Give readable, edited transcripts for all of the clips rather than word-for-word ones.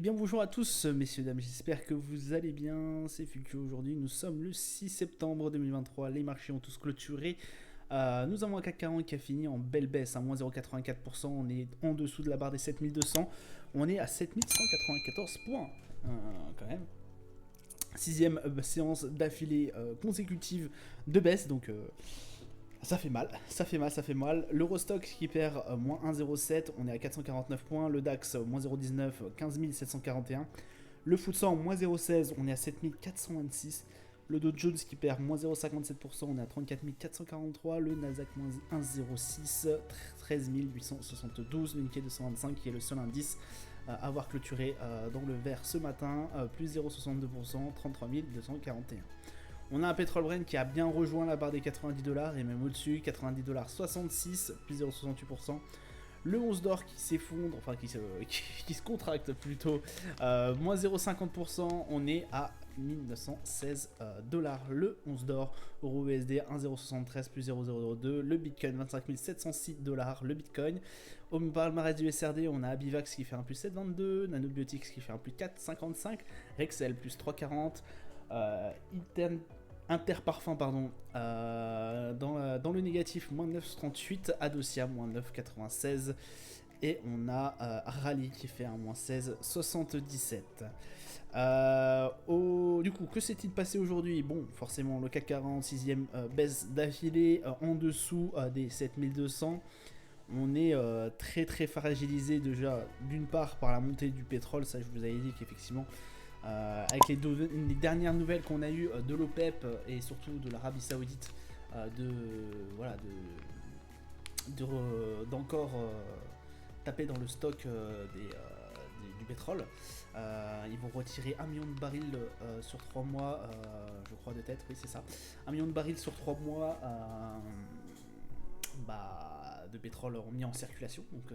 bien bonjour à tous messieurs dames, j'espère que vous allez bien, c'est Fuku. Aujourd'hui nous sommes le 6 septembre 2023, les marchés ont tous clôturé. Nous avons un CAC 40 qui a fini en belle baisse à moins 0,84%, on est en dessous de la barre des 7200, on est à 7194 points quand même. Sixième séance d'affilée consécutive de baisse, donc ça fait mal, ça fait mal, ça fait mal. L'Eurostock qui perd moins 1,07, on est à 449 points. Le DAX moins 0,19, 15 741. Le FTSE moins 0,16, on est à 7426. Le Dow Jones qui perd moins 0,57%, on est à 34 443. Le Nasdaq moins 1,06, 13 872. Le Nikkei 225 qui est le seul indice à avoir clôturé dans le vert ce matin, plus 0,62%, 33 241. On a un pétrole Brent qui a bien rejoint la barre des 90 $ et même au-dessus, 90 $ 66, plus 0,68%. Le 11 d'or qui s'effondre, enfin qui se contracte plutôt, moins 0,50%, on est à 1916 $. Le 11 d'or, euro USD 1,073 plus 0,002. Le Bitcoin 25 706 $. Le Bitcoin. Au palmarès du SRD, on a Abivax qui fait un plus 7,22, Nanobiotics qui fait un plus 4,55, Rexel plus 3,40. Interparfum pardon, dans le négatif moins 9,38, Adosia moins 9,96 et on a Rally qui fait un moins 16,77. Du coup, que s'est-il passé aujourd'hui? Bon, forcément le CAC 40 6ème baisse d'affilée en dessous des 7200. On est très très fragilisé déjà d'une part par la montée du pétrole, ça je vous avais dit qu'effectivement avec les dernières nouvelles qu'on a eues de l'OPEP et surtout de l'Arabie Saoudite, d'encore taper dans le stock du pétrole. Ils vont retirer 1 million de barils sur 3 mois, je crois de tête, oui c'est ça. 1 million de barils sur 3 mois de pétrole mis en circulation, donc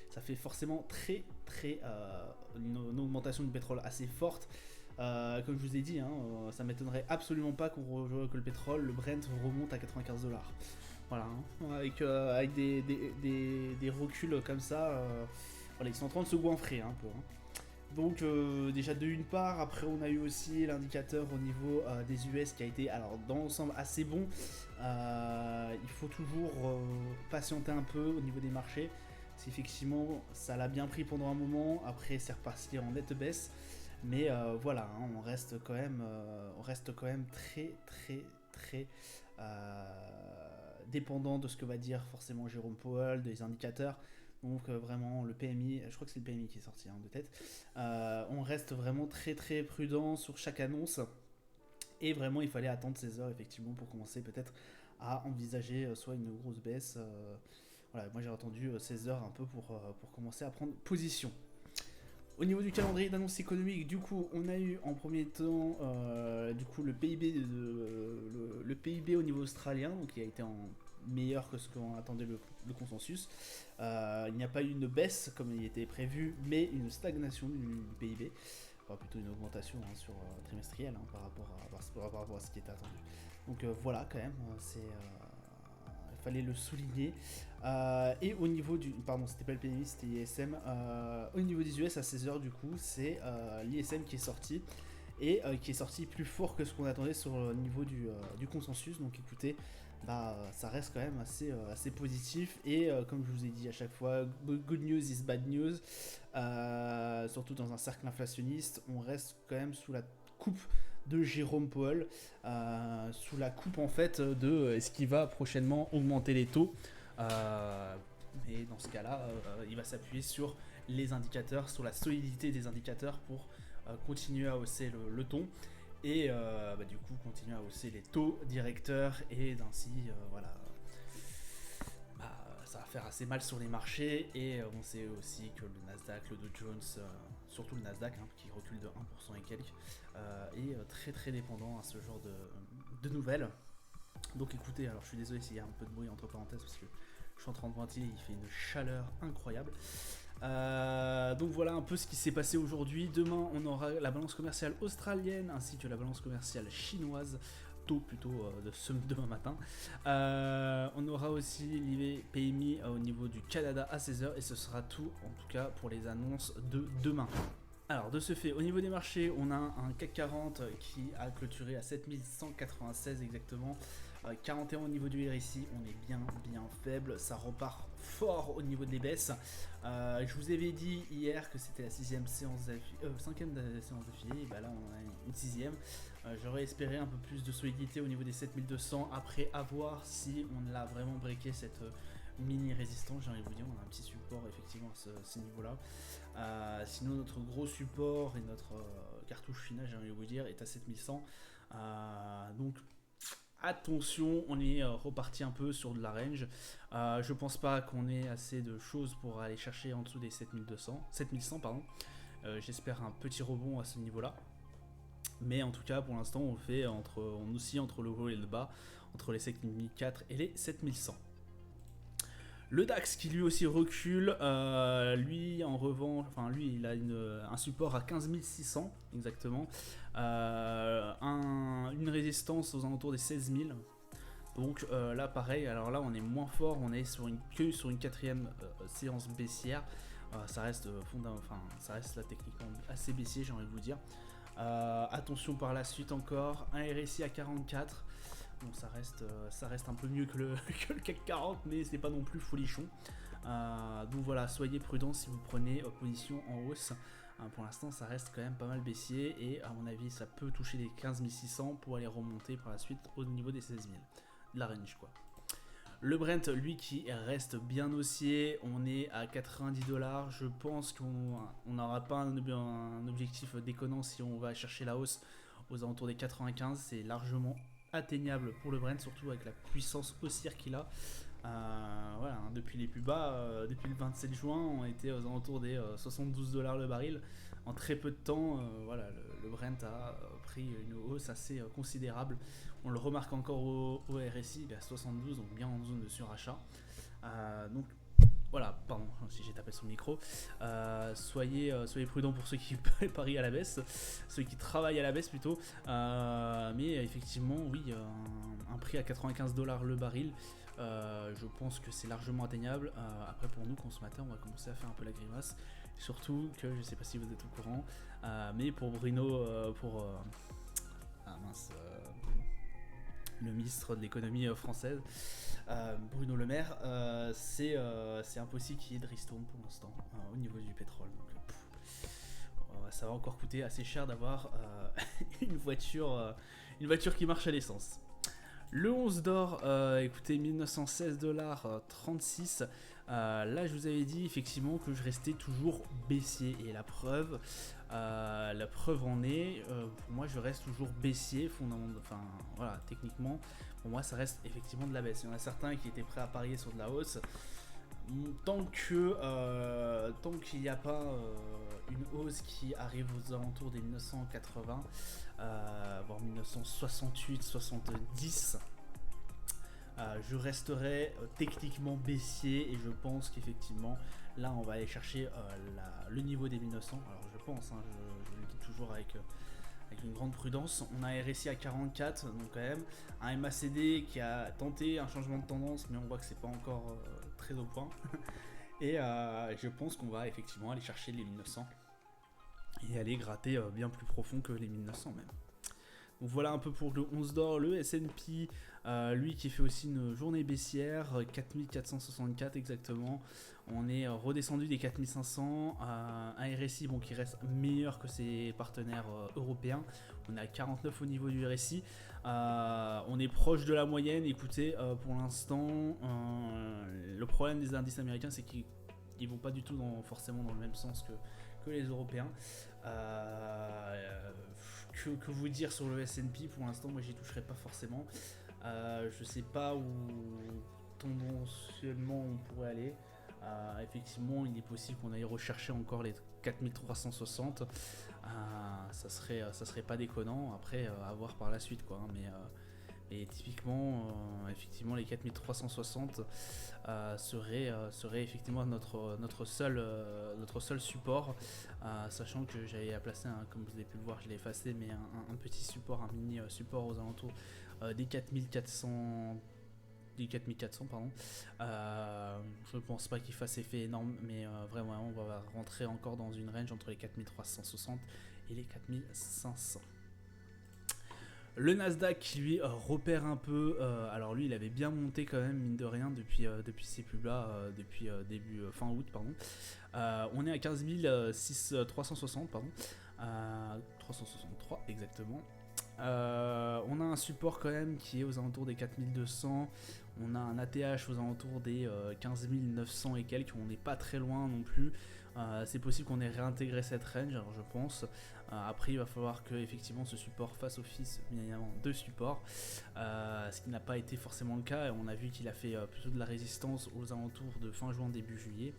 ça fait forcément une augmentation du pétrole assez forte. Comme je vous ai dit, ça m'étonnerait absolument pas que le pétrole, le Brent remonte à 95 $. Voilà, avec des reculs comme ça, voilà, ils sont en train de se goinfrer un peu. Donc déjà de une part, après on a eu aussi l'indicateur au niveau des US qui a été alors dans l'ensemble assez bon. Il faut toujours patienter un peu au niveau des marchés. C'est effectivement ça l'a bien pris pendant un moment, après c'est reparti en nette baisse. Mais voilà, on reste quand même très dépendant de ce que va dire forcément Jérôme Powell, des indicateurs. Donc vraiment le PMI, je crois que c'est le PMI qui est sorti de tête. On reste vraiment très prudent sur chaque annonce. Et vraiment il fallait attendre 16 heures effectivement pour commencer peut-être à envisager soit une grosse baisse. Voilà, moi j'ai attendu 16 heures un peu pour commencer à prendre position. Au niveau du calendrier d'annonce économique, du coup, on a eu en premier temps le PIB au niveau australien, donc qui a été meilleur que ce qu'on attendait le consensus. Il n'y a pas eu une baisse comme il était prévu, mais une stagnation du PIB, enfin plutôt une augmentation sur trimestrielle par rapport à ce qui était attendu. Donc voilà, quand même, il fallait le souligner. Et au niveau du... Pardon, c'était pas le PMI, c'était l'ISM. Au niveau des US, à 16h, du coup, c'est l'ISM qui est sorti. Et qui est sorti plus fort que ce qu'on attendait sur le niveau du consensus. Donc écoutez, ça reste quand même assez positif. Et comme je vous ai dit à chaque fois, good news is bad news. Surtout dans un cercle inflationniste, on reste quand même sous la coupe de Jérôme Powell, sous la coupe en fait de est-ce qu'il va prochainement augmenter les taux. Et dans ce cas-là, il va s'appuyer sur les indicateurs, sur la solidité des indicateurs pour continuer à hausser le ton et du coup continuer à hausser les taux directeurs et d'ainsi ça va faire assez mal sur les marchés. Et on sait aussi que le Nasdaq, le Dow Jones, surtout le Nasdaq qui recule de 1% et quelques, est très dépendant à ce genre de nouvelles. Donc écoutez, alors je suis désolé s'il y a un peu de bruit entre parenthèses parce que je suis en train de ventiler, il fait une chaleur incroyable. Donc voilà un peu ce qui s'est passé aujourd'hui. Demain on aura la balance commerciale australienne ainsi que la balance commerciale chinoise, tôt plutôt demain matin. On aura aussi l'IV PMI au niveau du Canada à 16h et ce sera tout en tout cas pour les annonces de demain. Alors Alors, de ce fait, au niveau des marchés, on a un CAC 40 qui a clôturé à 7196 exactement. 41 au niveau du RSI, on est bien faible, ça repart fort au niveau des baisses. Je vous avais dit hier que c'était la 5ème séance d'affilée, et bah là on a une 6ème. J'aurais espéré un peu plus de solidité au niveau des 7200, après avoir si on l'a vraiment breaké cette mini résistance, j'ai envie de vous dire, on a un petit support effectivement à ce niveau là. Sinon notre gros support et notre cartouche finale, j'ai envie de vous dire, est à 7100. Donc attention, on est reparti un peu sur de la range. Je pense pas qu'on ait assez de choses pour aller chercher en dessous des 7100 pardon. J'espère un petit rebond à ce niveau là. Mais en tout cas pour l'instant on oscille entre le haut et le bas, entre les 7004 et les 7100. Le DAX qui lui aussi recule, lui en revanche, lui il a un support à 15600 exactement, une résistance aux alentours des 16000. Donc là pareil, alors là on est moins fort, on est sur une quatrième séance baissière. Ça reste là techniquement assez baissier, j'ai envie de vous dire. Attention par la suite encore, un RSI à 44. Bon, ça reste un peu mieux que le CAC 40, mais c'est pas non plus folichon. Donc voilà, soyez prudents si vous prenez position en hausse. Pour l'instant, ça reste quand même pas mal baissier et à mon avis, ça peut toucher les 15 600 pour aller remonter par la suite au niveau des 16 000. De la range quoi. Le Brent, lui, qui reste bien haussier, on est à 90 $. Je pense qu'on n'aura pas un objectif déconnant si on va chercher la hausse aux alentours des 95. C'est largement atteignable pour le Brent, surtout avec la puissance haussière qu'il a. Voilà, hein, depuis les plus bas, depuis le 27 juin, on était aux alentours des 72 $ le baril. En très peu de temps, voilà, le Brent a pris une hausse assez considérable. On le remarque encore au RSI, il est à 72, donc bien en zone de surachat. Donc voilà, pardon si j'ai tapé sur le micro. Soyez prudents pour ceux qui parient à la baisse, ceux qui travaillent à la baisse plutôt. Mais effectivement, oui, un prix à 95 $ le baril. Je pense que c'est largement atteignable. Après pour nous consommateurs, on va commencer à faire un peu la grimace. Surtout que je ne sais pas si vous êtes au courant, mais pour Bruno, le ministre de l'économie française, Bruno Le Maire, c'est impossible qu'il y ait de ristourne pour l'instant au niveau du pétrole. Donc, ça va encore coûter assez cher d'avoir une voiture qui marche à l'essence. Le 11 d'or, écoutez, 1916 $ 36. Là, je vous avais dit effectivement que je restais toujours baissier. Et la preuve en est, pour moi, je reste toujours baissier. Voilà, techniquement, pour moi, ça reste effectivement de la baisse. Il y en a certains qui étaient prêts à parier sur de la hausse. Tant qu'il n'y a pas une hausse qui arrive aux alentours des 1980, voire 1968, 70, je resterai techniquement baissier et je pense qu'effectivement là on va aller chercher le niveau des 1900. Alors je pense, hein, je le dis toujours avec une grande prudence. On a un RSI à 44, donc quand même un MACD qui a tenté un changement de tendance, mais on voit que c'est pas encore très au point. Et je pense qu'on va effectivement aller chercher les 1900 et aller gratter bien plus profond que les 1900 même. Donc voilà un peu pour le 11 d'or. Le S&P, lui qui fait aussi une journée baissière, 4464 exactement. On est redescendu des 4500, un RSI qui reste meilleur que ses partenaires européens. On est à 49 au niveau du RSI. On est proche de la moyenne. Écoutez, pour l'instant, le problème des indices américains, c'est qu'ils ne vont pas du tout forcément dans le même sens que les Européens. Que vous dire sur le S&P, pour l'instant moi j'y toucherai pas forcément. Je sais pas où tendanciellement on pourrait aller. Effectivement il est possible qu'on aille rechercher encore les 4360. Ça serait pas déconnant, après à voir par la suite quoi, mais typiquement effectivement les 4360 serait effectivement notre seul support, sachant que j'avais placé comme vous avez pu le voir, je l'ai effacé, mais un petit support, un mini support aux alentours des 4400, des 4400 pardon. Je pense pas qu'il fasse effet énorme, mais vraiment on va rentrer encore dans une range entre les 4360 et les 4500. Le Nasdaq qui lui repère un peu, alors lui il avait bien monté quand même mine de rien depuis ces pubs là, depuis fin août pardon. On est à 15 360 pardon, 363 exactement. On a un support quand même qui est aux alentours des 4200, on a un ATH aux alentours des 15 900 et quelques, on n'est pas très loin non plus. C'est possible qu'on ait réintégré cette range, alors je pense. Après, il va falloir que effectivement ce support fasse office bien évidemment de support, ce qui n'a pas été forcément le cas. On a vu qu'il a fait plutôt de la résistance aux alentours de fin juin début juillet.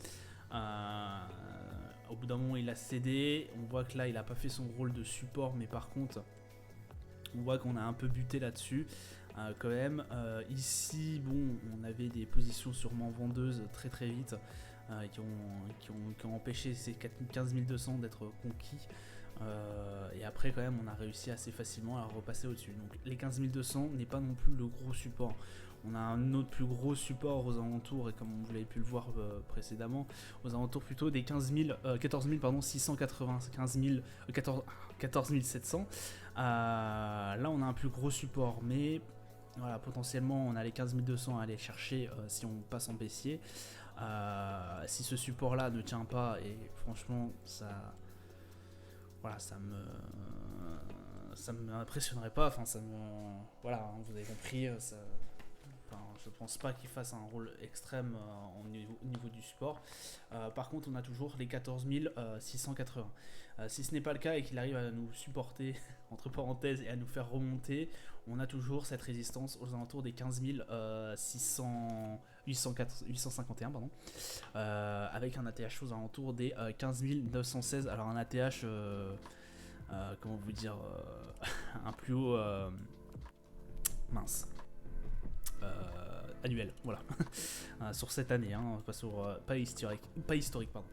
Au bout d'un moment, il a cédé. On voit que là, il n'a pas fait son rôle de support, mais par contre, on voit qu'on a un peu buté là-dessus. Quand même, ici, bon, on avait des positions sûrement vendeuses très très vite. Qui ont empêché ces 15 200 d'être conquis. Et après quand même on a réussi assez facilement à repasser au-dessus. Donc les 15 200 n'est pas non plus le gros support. On a un autre plus gros support aux alentours, et comme vous l'avez pu le voir précédemment, aux alentours plutôt des 14 680, 14 700. Là on a un plus gros support, mais voilà, potentiellement on a les 15 200 à aller chercher si on passe en baissier. Si ce support là ne tient pas, et franchement ça m'impressionnerait pas, voilà, hein, vous avez compris, je pense pas qu'il fasse un rôle extrême au niveau du support. Par contre on a toujours les 14 680. Si ce n'est pas le cas et qu'il arrive à nous supporter entre parenthèses et à nous faire remonter, on a toujours cette résistance aux alentours des 15 851 pardon, avec un ATH aux alentours des 15 916. Alors un ATH comment vous dire, un plus haut annuel, voilà. Sur cette année, hein, pas historique pardon.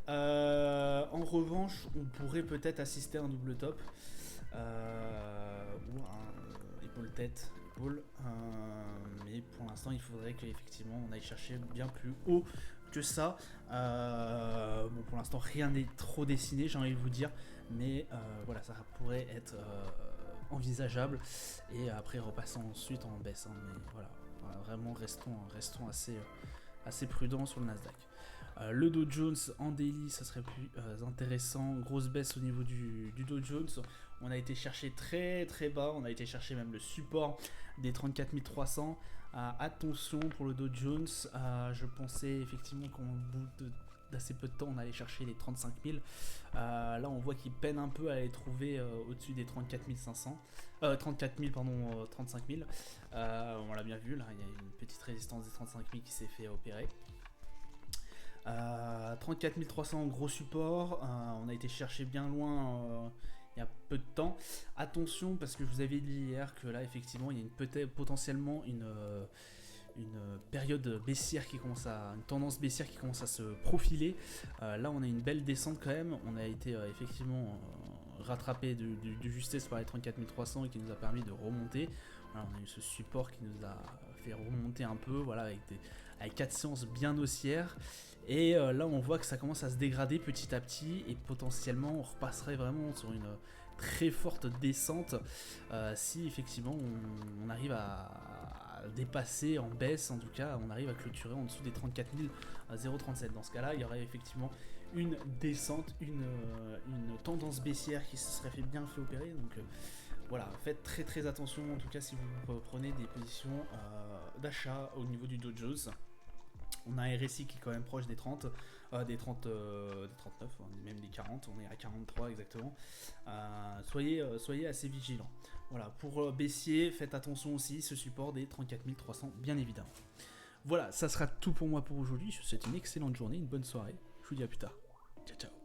En revanche, on pourrait peut-être assister à un double top ou un épaule, mais pour l'instant il faudrait qu'effectivement on aille chercher bien plus haut que ça. Bon, pour l'instant rien n'est trop dessiné, j'ai envie de vous dire, mais voilà, ça pourrait être envisageable, et après repassant ensuite en baisse, hein, mais voilà, vraiment restons assez prudents sur le Nasdaq. Le Dow Jones en daily, ça serait plus intéressant. Grosse baisse au niveau du Dow Jones. On a été chercher très très bas, on a été chercher même le support des 34 300. Attention pour le Dow Jones, je pensais effectivement qu'au bout d'assez peu de temps on allait chercher les 35 000. Là on voit qu'il peine un peu à les trouver au-dessus des 34 500. 35 000. On l'a bien vu, là il y a une petite résistance des 35 000 qui s'est fait opérer. 34 300 gros support, on a été chercher bien loin il y a peu de temps. Attention, parce que je vous avais dit hier que là effectivement il y a potentiellement une période baissière une tendance baissière qui commence à se profiler. Là on a une belle descente quand même, on a été effectivement rattrapé de justesse par les 34 300 et qui nous a permis de remonter. Voilà, on a eu ce support qui nous a fait remonter un peu, voilà, avec 4 séances bien haussières. Et là on voit que ça commence à se dégrader petit à petit, et potentiellement on repasserait vraiment sur une très forte descente si effectivement on arrive à dépasser en baisse. En tout cas on arrive à clôturer en dessous des 34 037. Dans ce cas là il y aurait effectivement une descente, une tendance baissière qui se serait bien fait opérer. Donc voilà, faites très très attention en tout cas si vous prenez des positions d'achat au niveau du Dow Jones. On a un RSI qui est quand même proche des 30, des 39, même des 40, on est à 43 exactement. Soyez assez vigilants. Voilà, pour baissier, faites attention aussi, ce support des 34 300 bien évidemment. Voilà, ça sera tout pour moi pour aujourd'hui. Je vous souhaite une excellente journée, une bonne soirée. Je vous dis à plus tard. Ciao ciao.